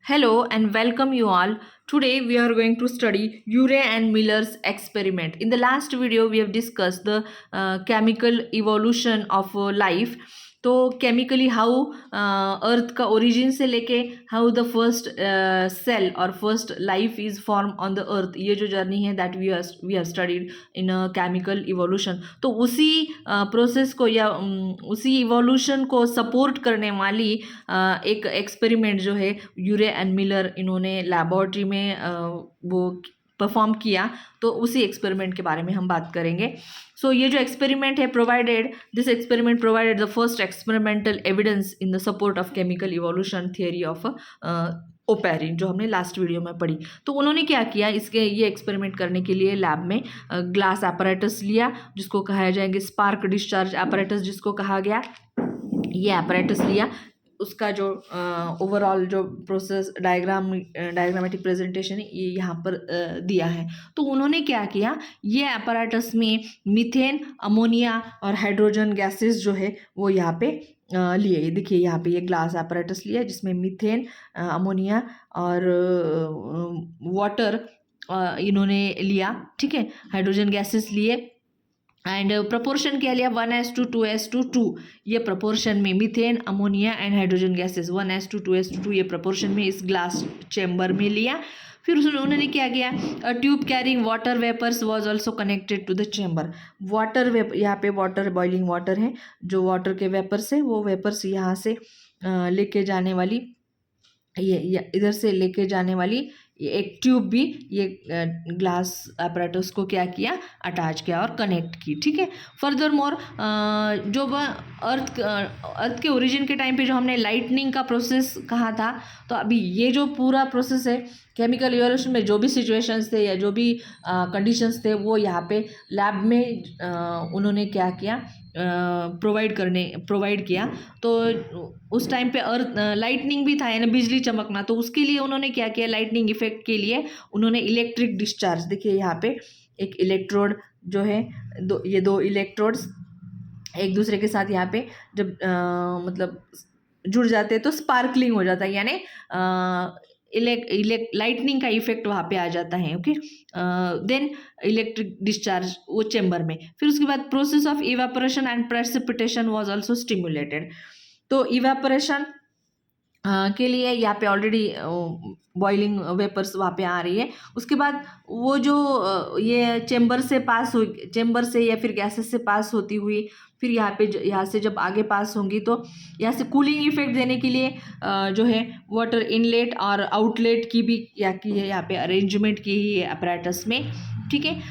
Hello and welcome you all. Today we are going to study Urey and Miller's experiment. In the last video we have discussed the chemical evolution of life. तो chemically how earth का origin से लेके how the first cell और first life is form on the earth, ये जो journey है that we have studied in chemical evolution. तो उसी प्रोसेस को या उसी इवोल्यूशन को सपोर्ट करने वाली एक एक्सपेरिमेंट जो है यूरे एंड मिलर इन्होंने लैबोरेटरी में वो परफॉर्म किया. तो उसी एक्सपेरिमेंट के बारे में हम बात करेंगे. सो ये जो एक्सपेरिमेंट है this experiment provided the first experimental evidence in the support of chemical evolution theory of Oparin, जो हमने लास्ट वीडियो में पढ़ी. तो उन्होंने क्या किया, इसके ये एक्सपेरिमेंट करने के लिए लैब में ग्लास apparatus लिया जिसको कहा जाएंगे स्पार्क डिस्चार्ज apparatus जिसको कहा गया. ये apparatus लिया, उसका जो ओवरऑल जो प्रोसेस डायग्रामेटिक प्रेजेंटेशन है ये यहाँ पर दिया है. तो उन्होंने क्या किया, ये apparatus में मीथेन, अमोनिया और हाइड्रोजन गैसेस जो है वो यहाँ पे लिए. देखिए यहाँ पे ये ग्लास apparatus लिया जिसमें मीथेन, अमोनिया और वाटर इन्होंने लिया. ठीक है, हाइड्रोजन गैसेस लिए एंड प्रपोर्शन क्या लिया, 1:2:2. ये प्रपोर्शन में methane, ammonia and hydrogen gases 1:2:2 ये प्रपोर्शन में इस ग्लास चैम्बर में लिया. फिर उन्होंने क्या किया, a tube carrying water vapours was also connected to the chamber. Water vapour, यहाँ पे वाटर, बॉइलिंग वाटर है, जो वाटर के वेपर्स है वो वेपर्स यहाँ से लेके जाने वाली, ये इधर से लेके जाने वाली ये एक ट्यूब भी ये ग्लास apparatus को क्या किया, अटैच किया और कनेक्ट की. ठीक है. फर्दर मोर जो अर्थ के ओरिजिन के टाइम पे जो हमने लाइटनिंग का प्रोसेस कहा था, तो अभी ये जो पूरा प्रोसेस है केमिकल इवोल्यूशन में जो भी सिचुएशंस थे या जो भी कंडीशंस थे वो यहाँ पे लैब में उन्होंने क्या किया, प्रोवाइड किया. तो उस टाइम पे अर्थ लाइटनिंग भी था, यानी बिजली चमकना. तो उसके लिए उन्होंने क्या किया, लाइटनिंग इफेक्ट के लिए उन्होंने इलेक्ट्रिक डिस्चार्ज, देखिए यहाँ पे एक इलेक्ट्रोड जो है, ये दो इलेक्ट्रोड्स एक दूसरे के साथ यहाँ पे जब मतलब जुड़ जाते हैं तो स्पार्कलिंग हो जाता है, यानी लाइटनिंग का इफेक्ट वहाँ पे आ जाता है. ओके, देन इलेक्ट्रिक डिस्चार्ज वो चेम्बर में. फिर उसके बाद process of evaporation and precipitation was also stimulated. तो इवेपोरेशन के लिए यहाँ पे ऑलरेडी बॉइलिंग वेपर्स वहाँ पे आ रही है. उसके बाद वो जो ये चेम्बर से या फिर गैसेस से पास होती हुई फिर यहाँ से जब आगे पास होंगी तो यहाँ से कूलिंग इफेक्ट देने के लिए जो है वाटर इनलेट और आउटलेट की भी यहाँ पे अरेंजमेंट की ही है apparatus में. ठीक है,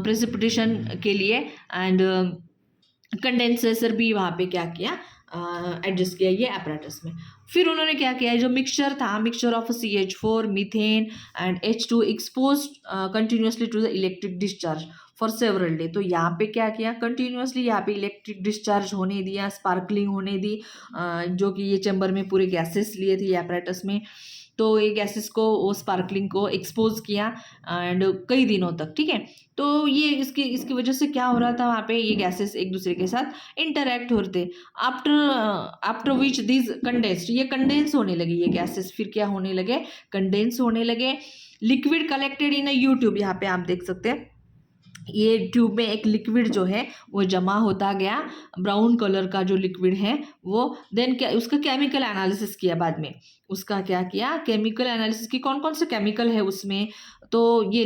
प्रेसिपिटेशन के लिए एंड कंडेंसेसर भी वहाँ पे क्या किया, एडजस्ट किया ये apparatus में. फिर उन्होंने क्या किया, जो मिक्सचर था, mixture of CH4, methane and H2 expose continuously to the electric discharge for several day. तो यहाँ पे क्या किया, कंटिन्यूसली यहाँ पे इलेक्ट्रिक डिस्चार्ज होने दिया, स्पार्कलिंग होने दी, जो कि ये चैम्बर में पूरे गैसेस लिए थे apparatus में. तो ये गैसेस को, वो स्पार्कलिंग को एक्सपोज किया एंड कई दिनों तक. ठीक है. तो ये इसकी वजह से क्या हो रहा था, वहाँ पे ये गैसेस एक दूसरे के साथ इंटरैक्ट हो रहे थे. आफ्टर विच दिस कंडेंस्ड, ये कंडेंस होने लगी ये गैसेस. फिर क्या होने लगे, कंडेंस होने लगे. Liquid collected in a you tube, यहाँ पे आप देख सकते हैं ये ट्यूब में एक लिक्विड जो है वो जमा होता गया, ब्राउन कलर का जो लिक्विड है वो. देन क्या, उसका केमिकल एनालिसिस किया बाद में. उसका क्या किया, केमिकल एनालिसिस की, कौन कौन से केमिकल है उसमें. तो ये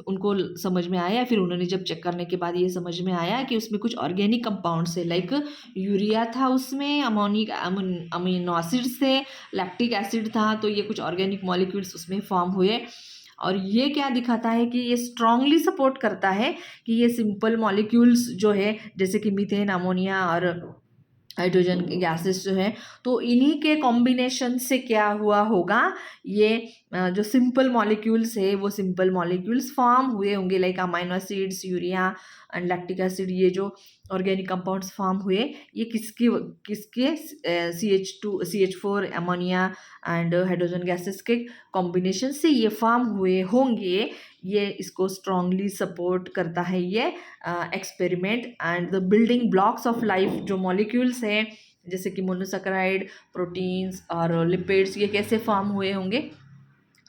उनको समझ में आया. फिर उन्होंने जब चेक करने के बाद ये समझ में आया कि उसमें कुछ ऑर्गेनिक कंपाउंड्स है, लाइक यूरिया था उसमें, अमीनो एसिड्स थे, लैक्टिक एसिड था. तो ये कुछ ऑर्गेनिक मॉलिक्यूल्स उसमें फॉर्म हुए. और ये क्या दिखाता है कि ये स्ट्रांगली सपोर्ट करता है कि ये सिंपल मॉलिक्यूल्स जो है, जैसे कि मीथेन, अमोनिया और हाइड्रोजन गैसेस जो है, तो इन्हीं के कॉम्बिनेशन से क्या हुआ होगा, ये जो सिंपल मॉलिक्यूल्स है वो सिंपल मॉलिक्यूल्स फॉर्म हुए होंगे, like amino acids, urea and lactic acid. ये जो ऑर्गेनिक कंपाउंड्स फॉर्म हुए ये किसके CH4, ammonia and hydrogen gases के कॉम्बिनेशन से ये फॉर्म हुए होंगे. ये इसको स्ट्रांगली सपोर्ट करता है ये experiment. And the building blocks of life, जो मॉलिक्यूल्स हैं जैसे कि मोनोसैकेराइड, प्रोटीन्स और लिपिड्स ये कैसे फॉर्म हुए होंगे।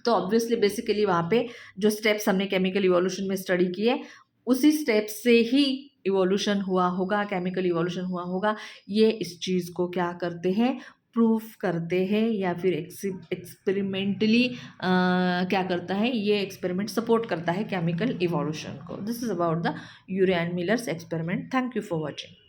तो ऑब्वियसली बेसिकली वहाँ पे जो स्टेप्स हमने केमिकल इवोल्यूशन में स्टडी किए उसी स्टेप से ही इवोल्यूशन हुआ होगा, केमिकल इवोल्यूशन हुआ होगा। ये इस चीज़ को क्या करते हैं, प्रूफ करते हैं या फिर एक्सपेरिमेंटली क्या करता है, ये एक्सपेरिमेंट सपोर्ट करता है केमिकल इवोल्यूशन को। This is about the Urey and Miller's experiment. Thank you for watching.